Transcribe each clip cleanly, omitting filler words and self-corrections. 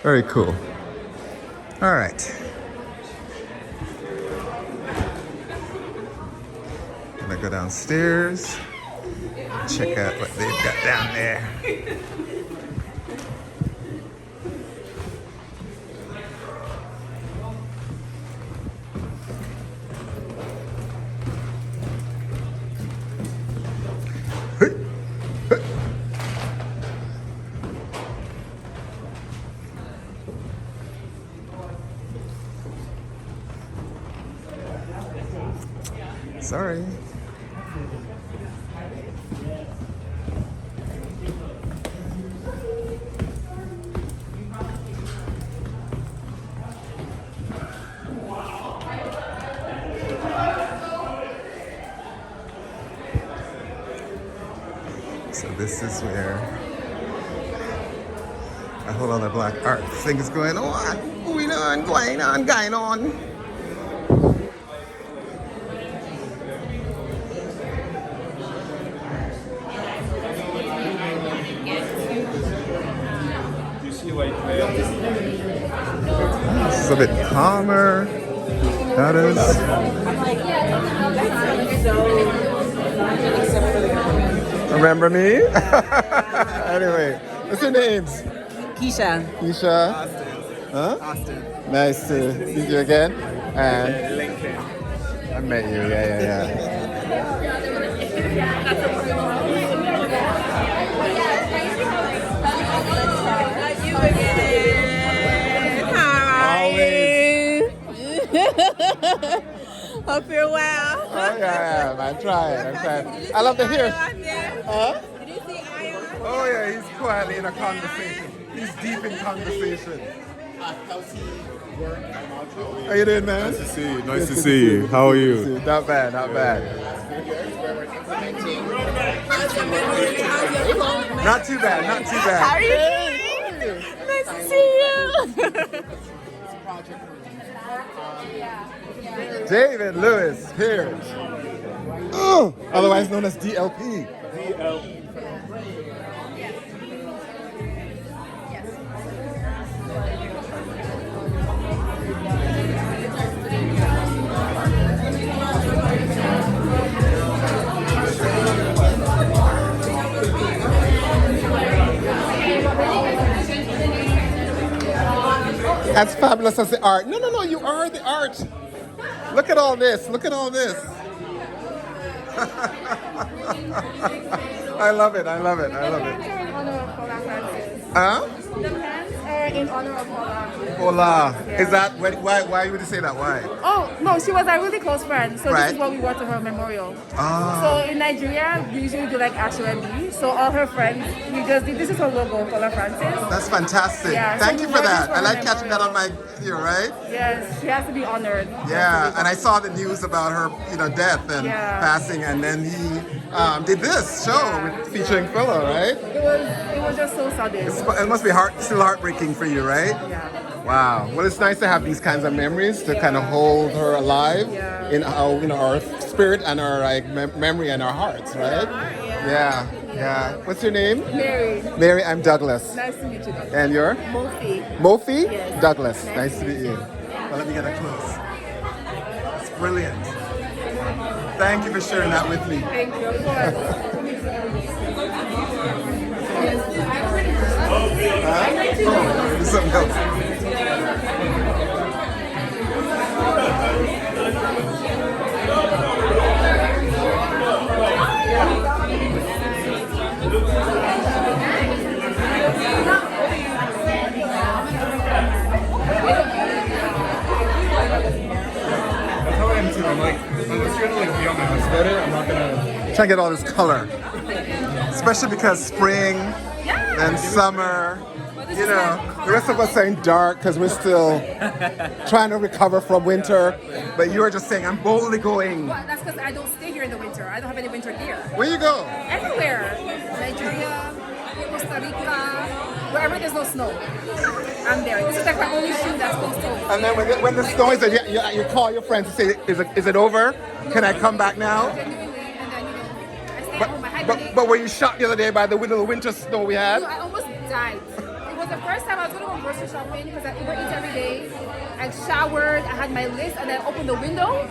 Very cool. All right. Gonna go downstairs, check out what they've got down there. Sorry. So this is where a whole other black art thing is going on. Going on. This is a bit calmer. That is. Remember me? Anyway, what's your names? Keisha. Keisha. Austin. Huh? Austin. Nice to see you again. And LinkedIn. I met you. Yeah. Hope you're well. Oh yeah, I'm trying. I love to hear. Huh? Did you see Ion? Oh yeah, he's quietly in a conversation. He's deep in conversation. How you doing, man? Nice to see you. Nice to see you. How are you? Not bad. Not too bad. How are you doing? Nice to see you. David Lewis here. Oh, otherwise known as DLP. As fabulous as the art. No, you are the art. Look at all this. I love it. The pens are in honor of Paula Francis. Huh? The pens are in honor of Paula. Hola. Yeah. Is that, why would you say that? Why? Oh, no, she was a really close friend. So Right. this is what we wore to her memorial. Ah. So in Nigeria, we usually do like Ashwebi. So all her friends, we just did, this is her logo, Paula Francis. That's fantastic. Yeah, Thank so you we for wore this that. for I her like catching that memorial. on my ear, right? Yes, she has to be honored. Yeah, and I saw the news about her, death and Yeah. passing, and then he did this show with, featuring Philo, right? It was just so sudden. It must be still heartbreaking for you, right? Yeah. Wow. Well, it's nice to have these kinds of memories to kind of hold her alive Yeah. in our, our spirit and our memory and our hearts, right? Yeah. What's your name? Mary, Mary. I'm Douglas. nice to meet you. And you're? Mofi. Mofi? Yes. Douglas. Nice Nice to to meet you. Well, let me get up close. It's brilliant. Thank you for sharing that with me. Thank you. Of course. Do something else. That's how I am too. I'm like, unless you're gonna like be on my house about it, I'm not gonna. Trying to get all this color. Especially because spring and summer, the rest of us are in dark because we're still trying to recover from winter. But you are just saying, I'm boldly going. Well, that's because I don't stay here in the winter. I don't have any winter gear. Where you go? Everywhere. Nigeria, Costa Rica, wherever there's no snow. I'm there. This is like my only shoe that's been stolen. And then when the snow is, you call your friends and say, is it over? Can I come back now? Genuinely, and then, I stay at home. I hibernate. But were you shocked the other day by the little winter snow we had? I almost died. It was was the first time I was going to go grocery shopping because I Uber Eats every day. I showered, I had my list, and then I opened the window.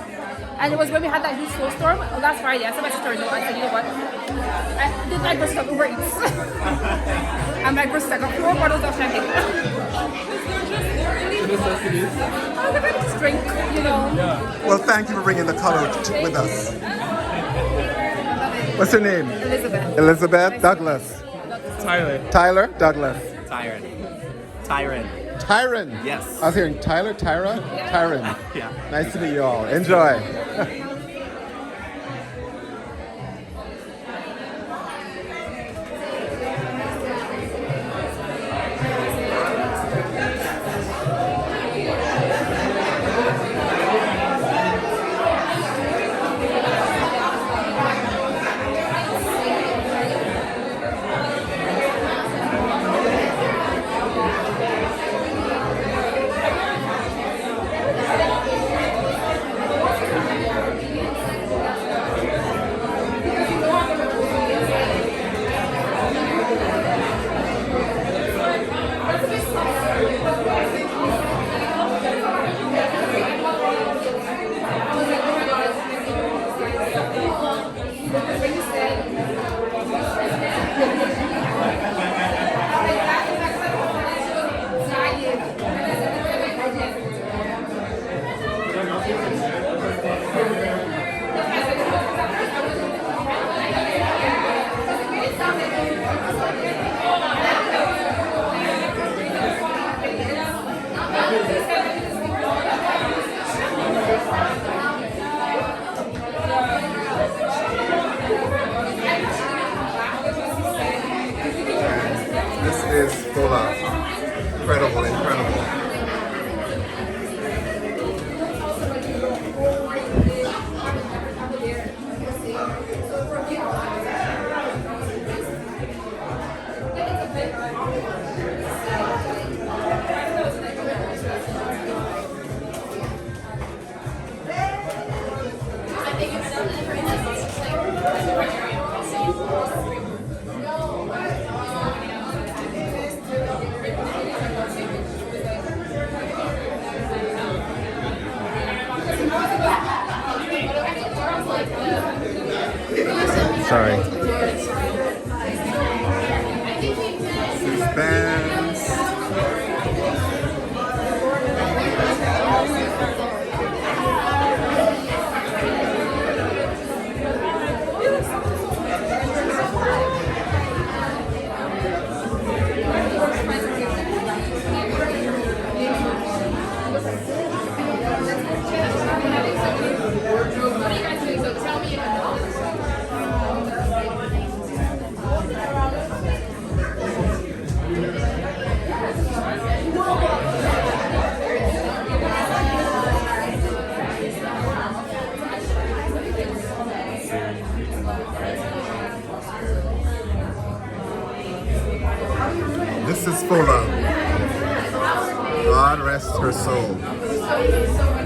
And it was when we had that huge snowstorm. Last Friday, I said my sister, no, I said, you know what? I did my grocery shop Uber Eats. And my grocery, I got 4 bottles of champagne. I was like, just drink, you know. Well, thank you for bringing the color with us. What's your name? Elizabeth. Elizabeth? Douglas. Tyler. Tyler? Douglas. Tyron. Tyron. Tyron. Yes. I was hearing Tyler, Tyra, Tyron. Yeah. Nice to meet you all. Enjoy. This is full of incredible, incredible. Sorry. Suspense. This is full of. God rest her soul.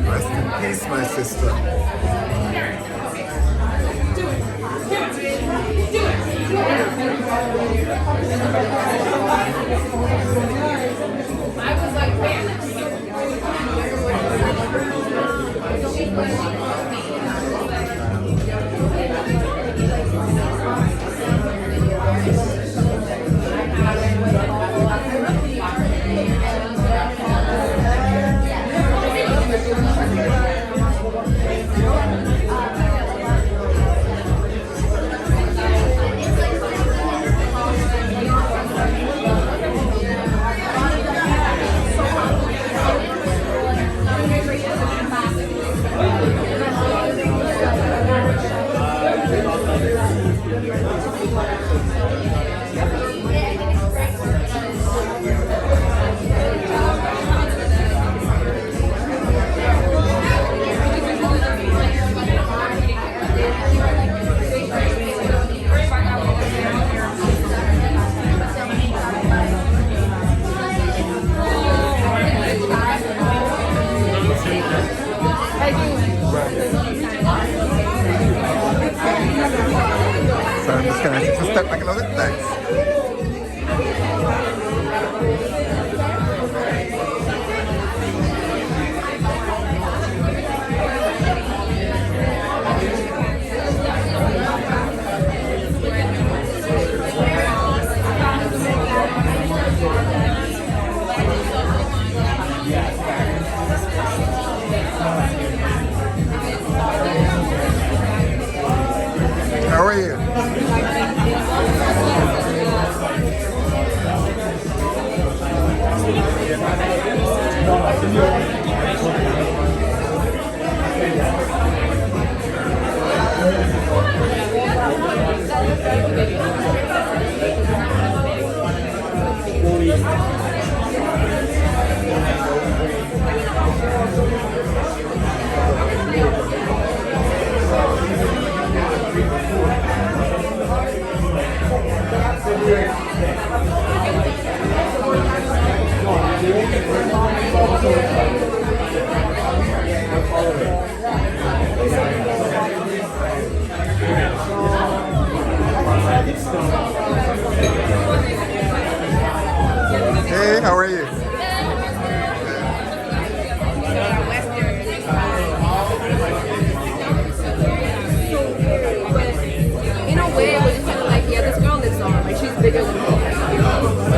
Rest in peace, my sister. Hey, how are you? In a way, it was just kind of like, yeah, this girl lives on. Like, she's bigger than me.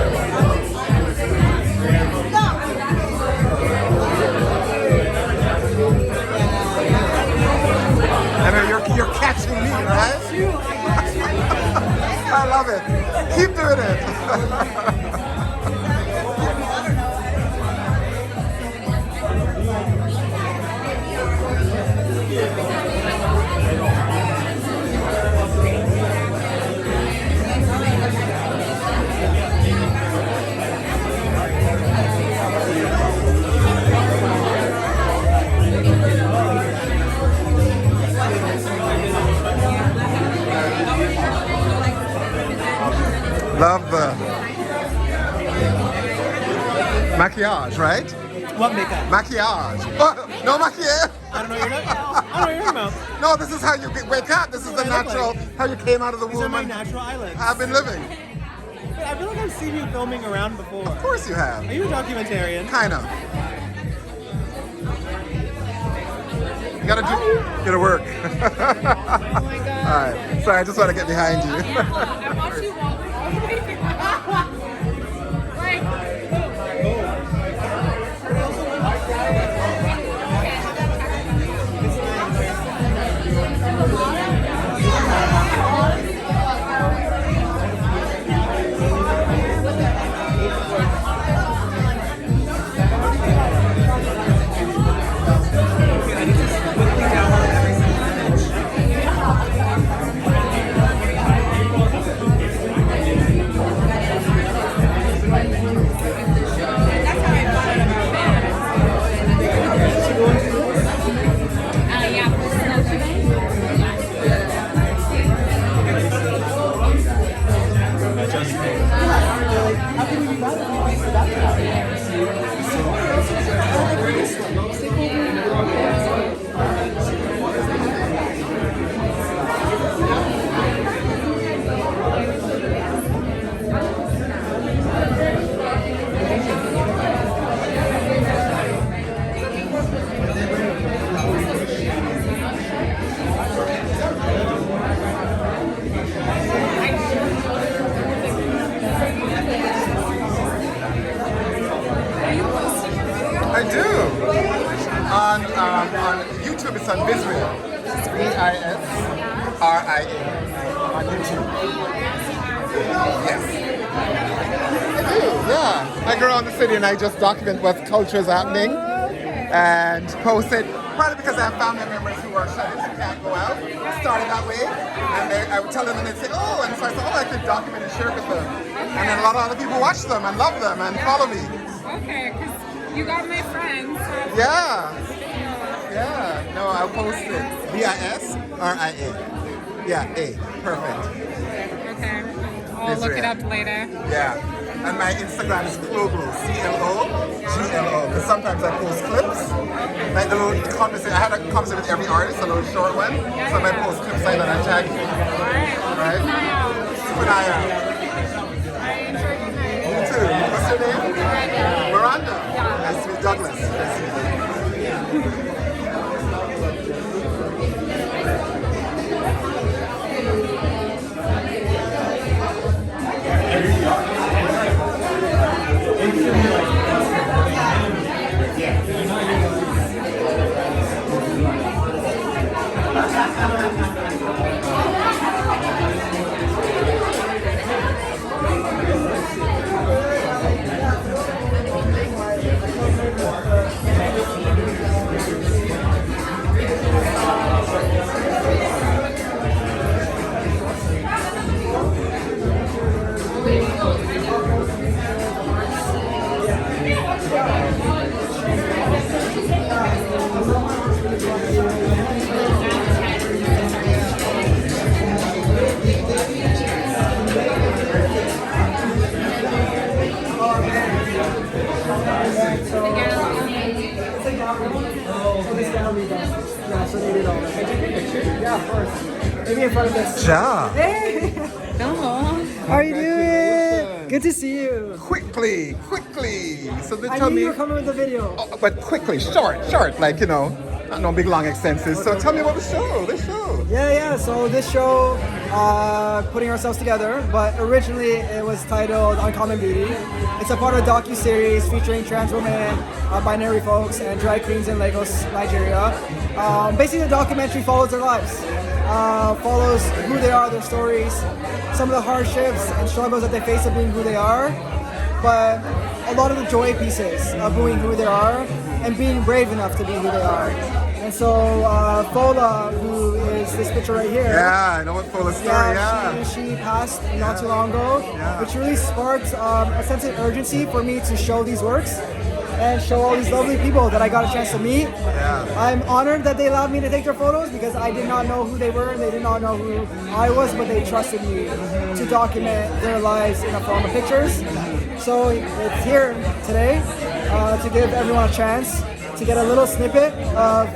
I know you're catching me, right? I love it. Keep doing it. Love the maquillage, right? What makeup? Maquillage. Oh, no maquillage. I don't know what you're talking about. I don't know what you're talking about. No, this is how you wake up. This is the What do I look natural, like? how you came out of the These are womb my and natural eyelids. have been living. But I feel like I've seen you filming around before. Of course you have. Are you a documentarian? Kind of. You gotta work. Oh my god. All right. Sorry, I just want to get behind you. I watched you walk all the way. Like, I do. On YouTube, it's on Visria. It's Visria on YouTube. Yes. I do, yeah. I go around the city and I just document what culture is happening and post it. Probably because I have family members who are shut in and can't go out. Started that way. And I would tell them and they'd say, oh, and so I said, oh, I could document and share with them. And then a lot of other people watch them and love them and follow me. okay, because you got my friends. So Yeah. Yeah. No, I'll post it. Visria. Yeah, A. Perfect. okay, I'll look it up later. Yeah. And my Instagram is Cloglo, CLOGLO. Because sometimes I post clips. Like the little conversation. I had a conversation with every artist, a little short one. So I might post clips like that and tag you. Alright, Keep an eye out. I enjoyed your night. You too. What's your name? Miranda. Nice to meet Douglas. Nice to meet you. Ja. How are you doing? Good to see you. Quickly. So they I tell knew me, you were coming with the video. but quickly, short, like, not no big long extenses. So tell me about this show. Yeah. So this show, putting ourselves together, but originally it was titled Uncommon Beauty. It's a part of a docu-series featuring trans women, binary folks, and drag queens in Lagos, Nigeria. Basically, the documentary follows their lives, follows who they are, their stories, some of the hardships and struggles that they face of being who they are, but a lot of the joy pieces of being who they are and being brave enough to be who they are. And so Fola, who is this picture right here. Yeah, I know what Fola's story, yeah. She passed not too long ago, which really sparked a sense of urgency for me to show these works and show all these lovely people that I got a chance to meet. Yeah. I'm honored that they allowed me to take their photos because I did not know who they were and they did not know who I was, but they trusted me to document their lives in a form of pictures. So it's here today to give everyone a chance to get a little snippet of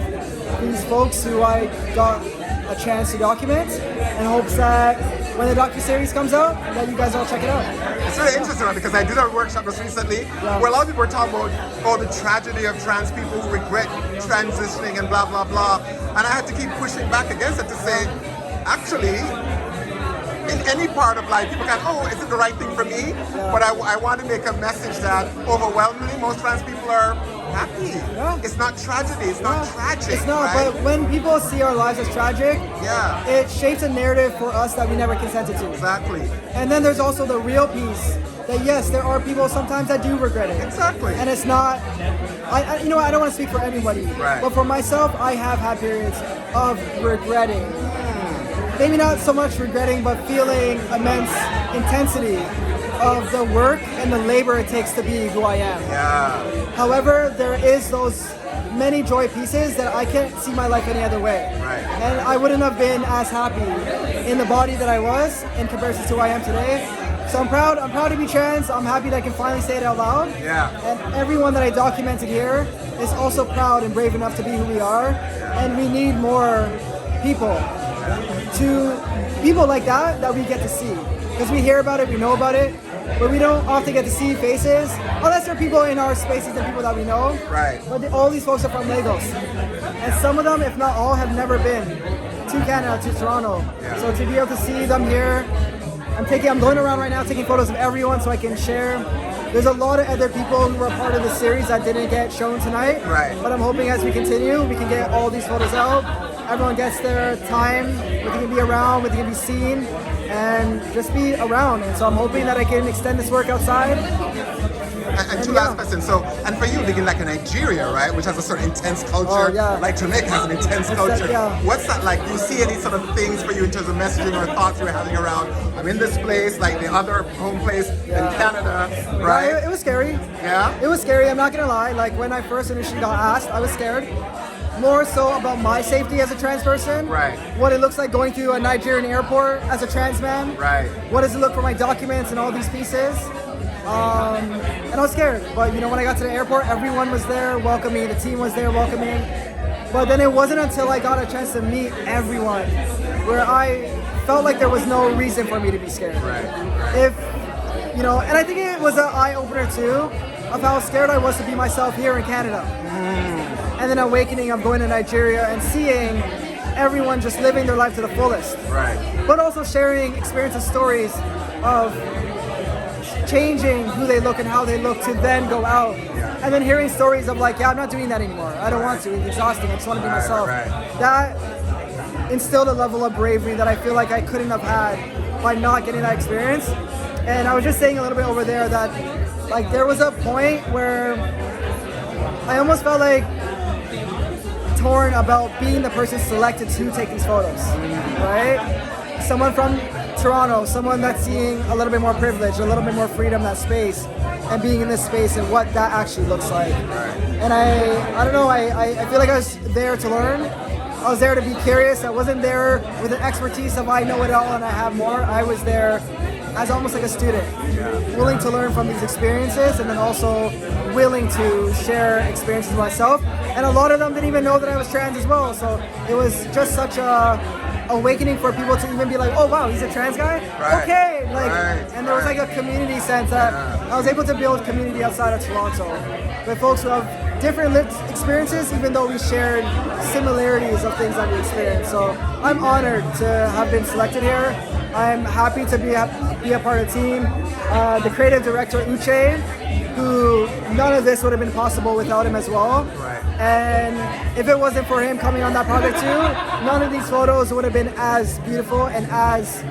these folks who I got a chance to document in hopes that when the docu-series comes out, that you guys all check it out. It's really interesting, right? Because I did a workshop just recently where a lot of people were talking about the tragedy of trans people who regret transitioning and blah, blah, blah. And I had to keep pushing back against it to say, actually, in any part of life, people can, is it the right thing for me? Yeah. But I want to make a message that overwhelmingly most trans people are happy. Yeah. It's not tragedy, it's not tragic. It's not, right? but when people see our lives as tragic, it shapes a narrative for us that we never consented to. Exactly. And then there's also the real piece that yes, there are people sometimes that do regret it. Exactly. And it's not, I don't want to speak for everybody, right. But for myself, I have had periods of regretting. Maybe not so much regretting, but feeling immense intensity of the work and the labor it takes to be who I am. Yeah. However, there is those many joy pieces that I can't see my life any other way. Right. And I wouldn't have been as happy in the body that I was in comparison to who I am today. So I'm proud to be trans. I'm happy that I can finally say it out loud. Yeah. And everyone that I documented here is also proud and brave enough to be who we are. And we need more people like that we get to see. Because we hear about it, we know about it, but we don't often get to see faces, unless there are people in our spaces and people that we know. Right. But all these folks are from Lagos. And some of them, if not all, have never been to Canada, to Toronto. Yeah. So to be able to see them here, I'm going around right now taking photos of everyone so I can share. There's a lot of other people who were part of the series that didn't get shown tonight. Right. But I'm hoping as we continue, we can get all these photos out. Everyone gets their time, we can be around, we can be seen, and just be around. And so I'm hoping that I can extend this work outside. And two last questions. So, and for you, being like in Nigeria, right, which has a sort of intense culture, like Jamaica has an intense culture. What's that like? Do you see any sort of things for you in terms of messaging or thoughts you're having around? I'm in this place, like the other home place in Canada, right? It was scary. Yeah? It was scary, I'm not gonna lie. Like when I first initially got asked, I was scared. More so about my safety as a trans person. Right. What it looks like going through a Nigerian airport as a trans man. Right. What does it look for my documents and all these pieces? And I was scared. But when I got to the airport, everyone was there welcoming. The team was there welcoming. But then it wasn't until I got a chance to meet everyone where I felt like there was no reason for me to be scared. Right. And I think it was an eye-opener too of how scared I was to be myself here in Canada. And then awakening of going to Nigeria and seeing everyone just living their life to the fullest. Right. But also sharing experiences, stories of changing who they look and how they look to then go out. Yeah. And then hearing stories of like, I'm not doing that anymore. I don't want to. It's exhausting. I just want to be myself. That instilled a level of bravery that I feel like I couldn't have had by not getting that experience. And I was just saying a little bit over there that like there was a point where I almost felt like torn about being the person selected to take these photos, right? Someone from Toronto, someone that's seeing a little bit more privilege, a little bit more freedom, that space, and being in this space and what that actually looks like. And I don't know, I feel like I was there to learn. I was there to be curious. I wasn't there with an expertise of I know it all and I have more. I was there as almost like a student, willing to learn from these experiences and then also willing to share experiences myself. And a lot of them didn't even know that I was trans as well. So it was just such a awakening for people to even be like, oh wow, he's a trans guy? Right. Okay. Like, Right. and there was like a community sense that I was able to build community outside of Toronto with folks who have different lived experiences, even though we shared similarities of things that we experienced. So I'm honored to have been selected here. I'm happy to be a part of the team. The creative director, Uche, who none of this would have been possible without him as well. Right. And if it wasn't for him coming on that project too, none of these photos would have been as beautiful and as,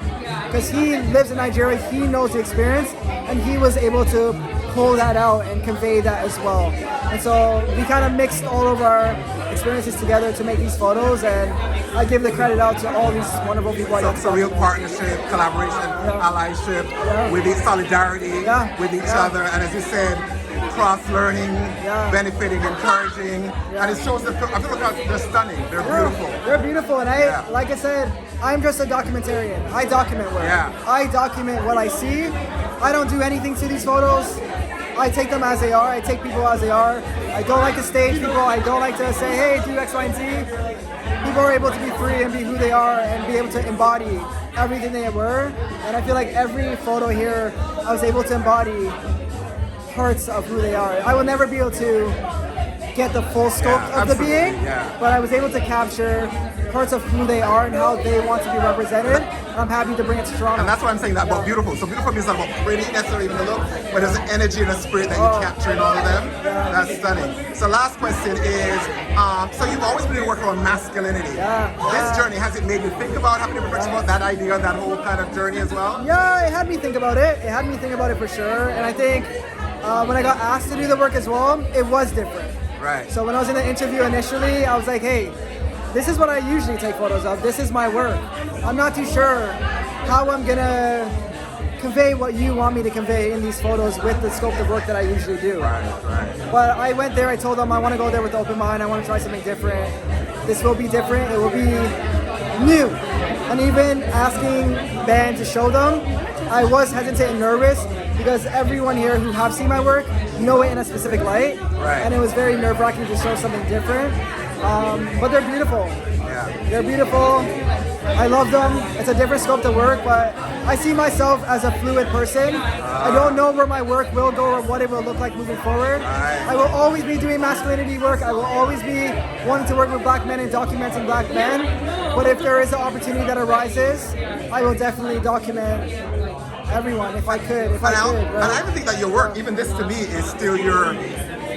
because he lives in Nigeria, he knows the experience, and he was able to pull that out and convey that as well. And so we kind of mixed all of our experiences together to make these photos, and I give the credit out to all these wonderful people. So it's a real partnership, collaboration, allyship, with each solidarity with each other, and as you said, cross-learning, benefiting, encouraging, and it shows that I feel like they're stunning, they're beautiful. They're beautiful, and like I said, I'm just a documentarian. I document work. I document what I see. I don't do anything to these photos. I take them as they are. I take people as they are. I don't like to stage people. I don't like to say, hey, do X, Y, and Z. People are able to be free and be who they are and be able to embody everything they were. And I feel like every photo here, I was able to embody parts of who they are. I will never be able to get the full scope of the being, but I was able to capture parts of who they are and how they want to be represented. And I'm happy to bring it to Toronto. And that's why I'm saying that about beautiful. So beautiful means not about pretty necessarily even the look, but there's an energy and a spirit that you capture in all of them. That's stunning. So last question is, so you've always been working on masculinity. This journey, has it made you think about, having to reflect about that idea, that whole kind of journey as well? Yeah, it had me think about it. It had me think about it for sure. And I think when I got asked to do the work as well, it was different. Right. So when I was in the interview initially, I was like, hey, this is what I usually take photos of. This is my work. I'm not too sure how I'm gonna convey what you want me to convey in these photos with the scope of work that I usually do. Right. But I went there, I told them I want to go there with an open mind. I want to try something different. This will be different. It will be new. And even asking Ben to show them, I was hesitant and nervous because everyone here who have seen my work know it in a specific light. Right. And it was very nerve-wracking to show something different. But they're beautiful. They're beautiful. I love them. It's a different scope to work, but I see myself as a fluid person. I don't know where my work will go or what it will look like moving forward. I will always be doing masculinity work. I will always be wanting to work with black men and documenting black men. But if there is an opportunity that arises, I will definitely document everyone if I could. And I even think that your work, even this to me, is still your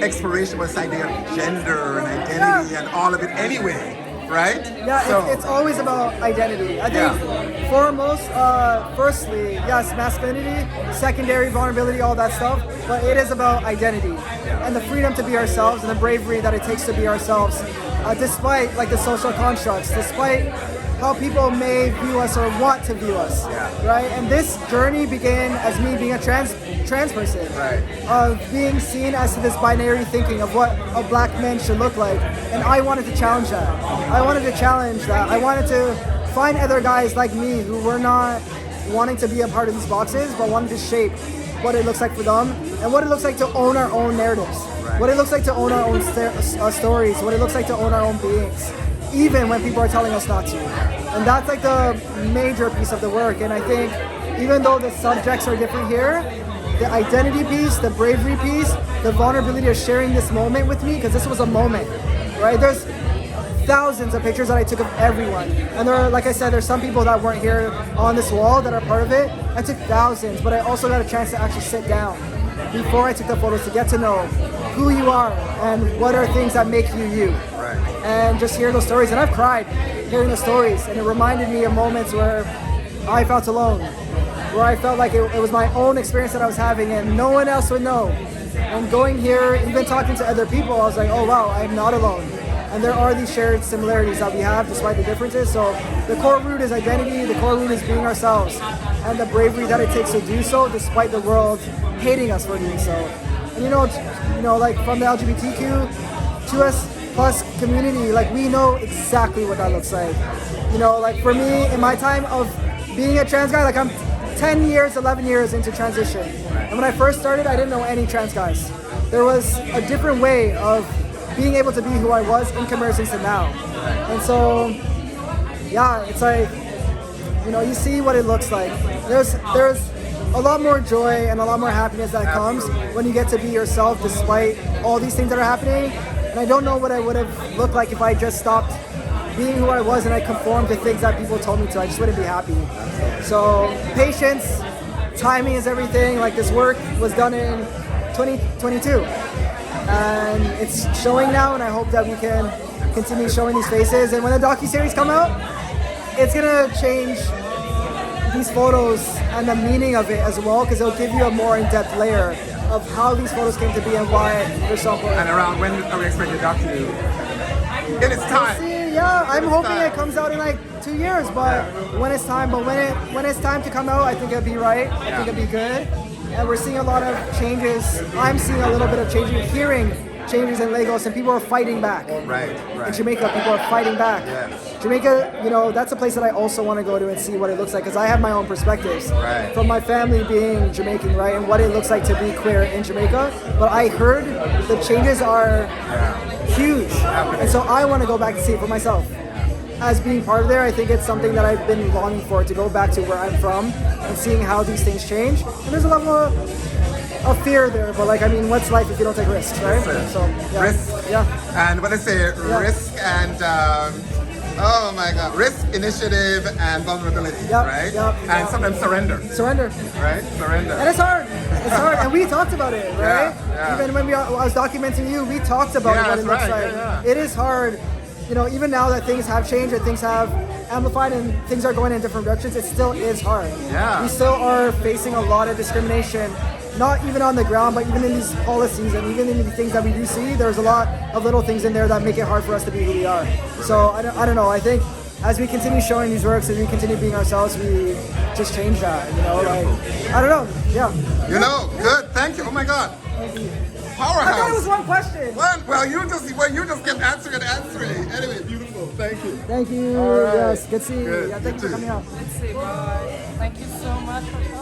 exploration with this idea of gender and identity and all of it anyway. Right? Yeah, so it's always about identity. I think foremost, firstly, yes, masculinity, secondary, vulnerability, all that stuff, but it is about identity and the freedom to be ourselves and the bravery that it takes to be ourselves, despite like the social constructs, despite how people may view us or want to view us, right? And this journey began as me being a trans person, of being seen as to this binary thinking of what a black man should look like, and I wanted to challenge that. I wanted to challenge that. I wanted to find other guys like me who were not wanting to be a part of these boxes, but wanted to shape what it looks like for them and what it looks like to own our own narratives, what it looks like to own our own stories, what it looks like to own our own beings, even when people are telling us not to. And that's like the major piece of the work. And I think even though the subjects are different here, the identity piece, the bravery piece, the vulnerability of sharing this moment with me, because this was a moment, right? There's thousands of pictures that I took of everyone. And there are, like I said, there's some people that weren't here on this wall that are part of it. I took thousands, but I also got a chance to actually sit down before I took the photos to get to know who you are and what are things that make you you. And just hear those stories. And I've cried hearing the stories, and it reminded me of moments where I felt alone, where I felt like it was my own experience that I was having and no one else would know. And going here, even talking to other people, I was like, oh wow, I'm not alone. And there are these shared similarities that we have despite the differences. So the core root is identity, the core root is being ourselves, and the bravery that it takes to do so despite the world hating us for doing so. And you know, like from the LGBTQ2S plus community, like we know exactly what that looks like. You know, like for me, in my time of being a trans guy, like I'm 10 years, 11 years into transition. And when I first started, I didn't know any trans guys. There was a different way of being able to be who I was in comparison to now. And so yeah, it's like, you know, you see what it looks like. There's a lot more joy and a lot more happiness that comes when you get to be yourself despite all these things that are happening. And I don't know what I would have looked like if I just stopped being who I was and I conformed to things that people told me to. I just wouldn't be happy. So patience, timing is everything. Like, this work was done in 2022 and it's showing now, and I hope that we can continue showing these faces. And when the docuseries come out, it's gonna change these photos and the meaning of it as well, because it'll give you a more in-depth layer of how these photos came to be and why they're so important. And around when are we expecting the docu? In its time. See, yeah, I'm hoping it comes out in like 2 years, but when it's time. But when it's time to come out, I think it'll be right. I think it'll be good. And we're seeing a lot of changes. I'm seeing a little bit of changes, hearing changes in Lagos, and people are fighting back. Right. In Jamaica, people are fighting back. Yes. Jamaica, you know, that's a place that I also want to go to and see what it looks like, because I have my own perspectives from my family being Jamaican, right, and what it looks like to be queer in Jamaica. But I heard the changes are huge, and so I want to go back to see it for myself. As being part of there, I think it's something that I've been longing for, to go back to where I'm from and seeing how these things change. And there's a level of fear there, but like, I mean, what's life if you don't take risks, right? So, yeah. Risk. Yeah. And what I say, risk and, oh my God, risk, initiative, and vulnerability, right? And sometimes surrender. Right? Surrender. And it's hard. It's hard. And we talked about it, right? Even when I was documenting you, we talked about what it looks like. It is hard. You know, even now that things have changed and things have amplified and things are going in different directions, it still is hard. We still are facing a lot of discrimination, not even on the ground, but even in these policies and even in the things that we do see. There's a lot of little things in there that make it hard for us to be who we are. So I don't know. I think as we continue showing these works, as we continue being ourselves, we just change that. You know, like, I don't know. You know, good. Thank you. Oh my God. Powerhouse. I thought it was one question. Well, you just kept answering. Anyway, beautiful. Thank you. Thank you. All right. Yes, good seeing you. Good. Yeah, thank you for coming out. Let's see, bye. Thank you so much for coming.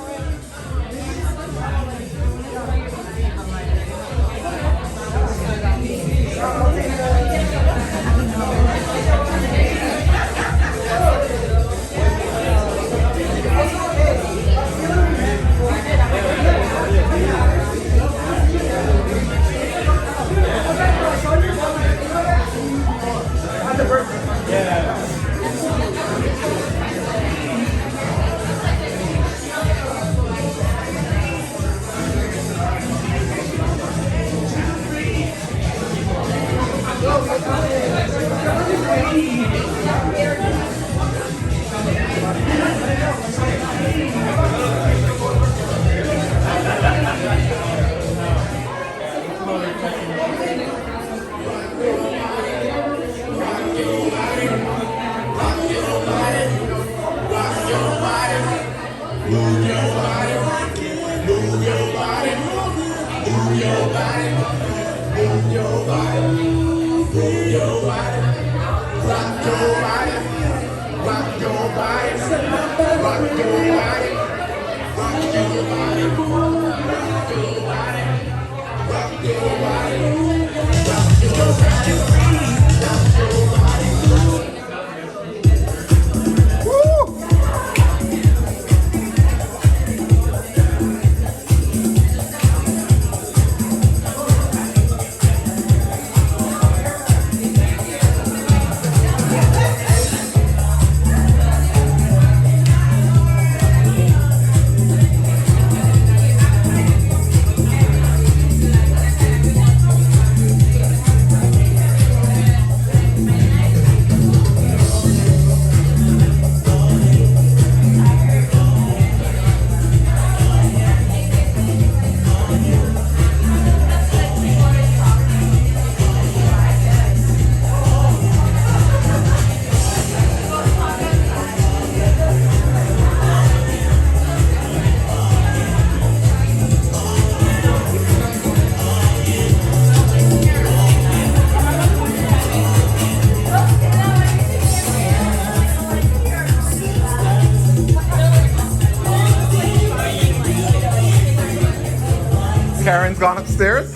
Karen's gone upstairs?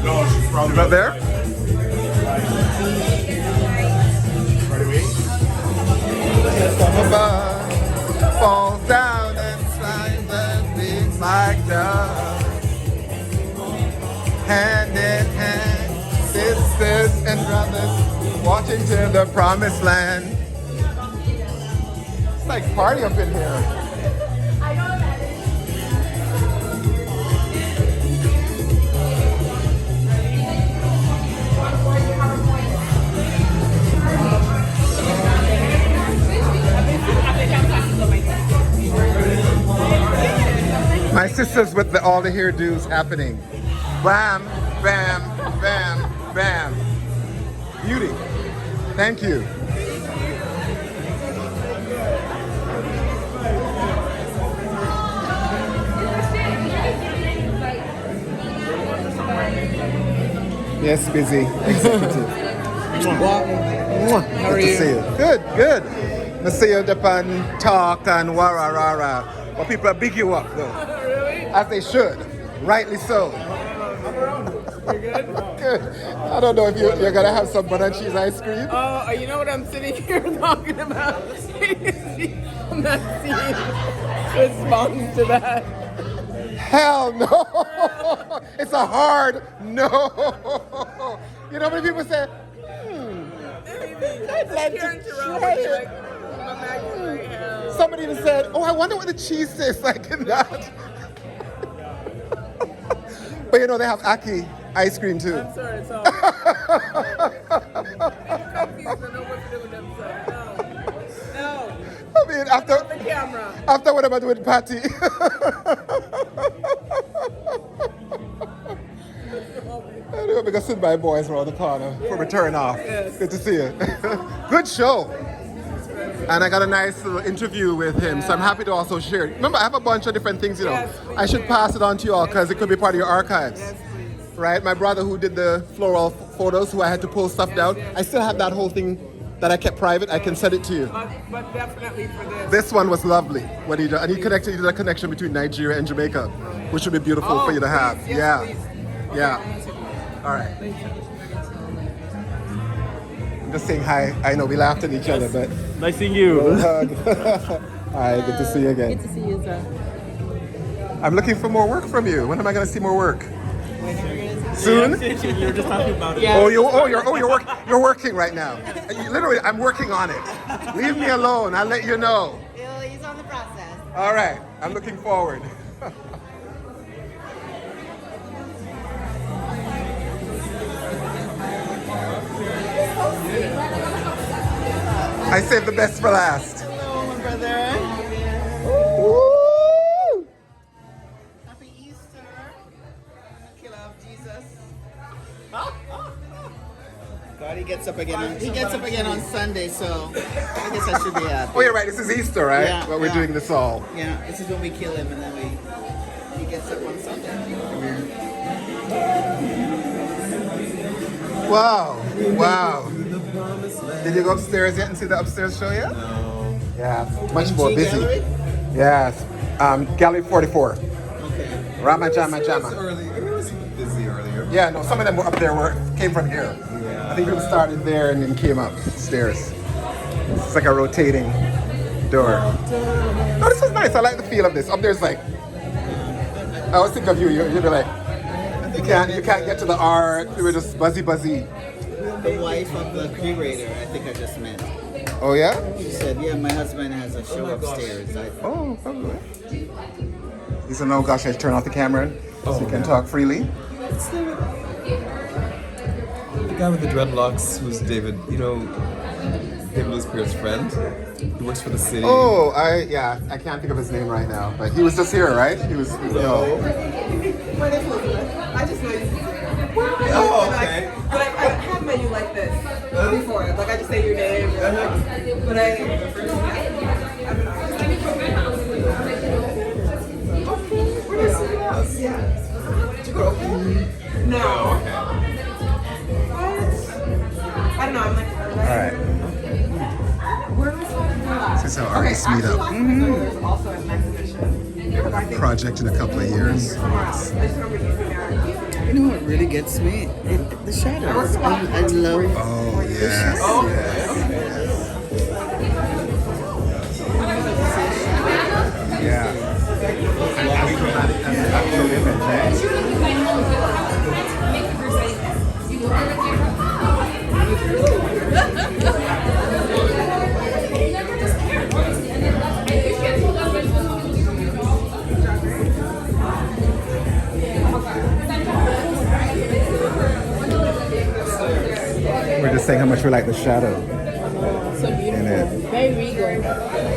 No, she's probably Not there? Ready, wait. from above, falls down and slides and wings like doves. Hand in hand, sisters and brothers, walking to the promised land. It's like party up in here. My sisters with all the hairdos happening. Bam, bam, bam, bam. Beauty. Thank you. Yes, busy executive. How are you? Good to see you. Good, good. I see you Japan talk and wara rara. But people are big you up though. Really? As they should. Rightly so. You're good? Good. I don't know if you're gonna have some butter and cheese ice cream. Oh, you know what I'm sitting here talking about? I'm not seeing response to that. Hell no! It's a hard no. You know how many people say, I'd like to try it. Somebody even said, oh, I wonder what the cheese tastes like in that. But you know, they have Aki ice cream too. I'm sorry, it's all. People confused and know what to do with themselves. No. I mean, after the camera. After what am I doing with Patty? Anyway, because sit my boys around the corner for return off. Yes. Good to see you. Good show. And I got a nice little interview with him, so I'm happy to also share it. Remember, I have a bunch of different things, you know. Yes, I should pass it on to you all because it could be part of your archives. Yes, please. Right? My brother who did the floral photos, who I had to pull stuff down, I still have that whole thing that I kept private. I can send it to you. But definitely for this. This one was lovely. What he did, and he connected you to the connection between Nigeria and Jamaica, which would be beautiful for you to have. Please, yes, yeah, please. yeah. All right. I'm just saying hi. I know we laughed at each other, but Nice seeing you. all right, good to see you again. Good to see you, sir. I'm looking for more work from you. When am I going to see more work? Soon? You were just talking about it. Yeah. You're working right now. Literally, I'm working on it. Leave me alone. I'll let you know. He's on the process. All right. I'm looking forward. I saved the best for last. Hello, my brother. Woo! Happy Easter. Killer of Jesus. God, he gets up again. He gets up again on Sunday, so I guess I should be happy. Oh, you're right. This is Easter, right? Yeah, But we're yeah. doing this all. Yeah, this is when we kill him, and then he gets up on Sunday. Wow. Wow. Did you go upstairs yet and see the upstairs show yet? No. Yeah. Much more busy. Gallery? Yes. Gallery 44. Okay. Rama Jama Jama. It was busy earlier. Yeah, no, some of them were up there came from here. I think people started there and then came upstairs. It's like a rotating door. Oh, this is nice. I like the feel of this. Up there's like, I always think of you. You'd be like, you can't get to the art. You were just buzzy. The wife of the curator, I think I just met. Oh yeah? She said, yeah, my husband has a show upstairs. Oh, probably. He said, no, gosh, I turn off the camera so you can talk freely. The guy with the dreadlocks who's David, David Louis Pierce's friend. He works for the city. Oh, I can't think of his name right now, but he was just here, right? He was My name's Elizabeth. I just know you. Oh, okay. But I have met you like this before. Like I just say your name. But Did you go? No. Okay. I don't know. I'm like. All right. This is how artists meet up. There's also an exhibition. Project in a couple of years. You know what really gets me? The shadows. I love Oh, yes. Yeah. And dramatic as the actual image, eh? We're just saying how much we like the shadow So in beautiful. it. Very regal.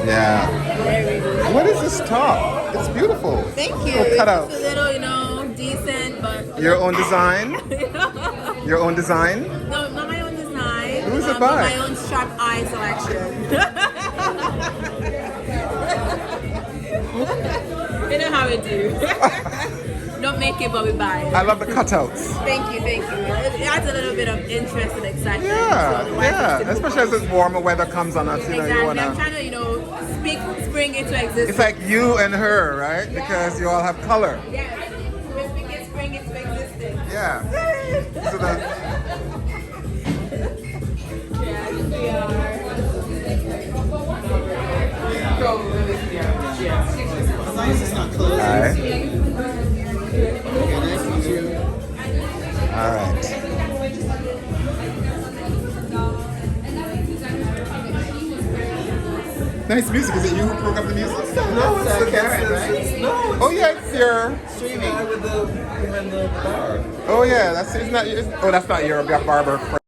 Yeah. Very regal. What is this top? It's beautiful. Thank you. Little It's cutouts. just a little, decent, but Your own design? Your own design? no, not my own design. Who's it but by? my own sharp eye selection. You know how we do. Don't make it, but we buy it. I love the cutouts. Thank you. It adds a little bit of interest and excitement. Yeah, So the wife is yeah. to Especially as move this warmer weather comes on us, you know, you Exactly. wanna. I'm trying to, speak spring into existence. It's like you and her, right? Because you all have color. Yes. We're speaking spring into existence. Yeah. So the, As long as it's not closed. all right. Okay, nice to meet you. All right. Nice music. Is it you who programmed the music? No, it's Karen, right? No, Oh yeah, it's your. Streaming. behind the bar. Oh yeah, that's it's not. It's, oh, that's not your barber.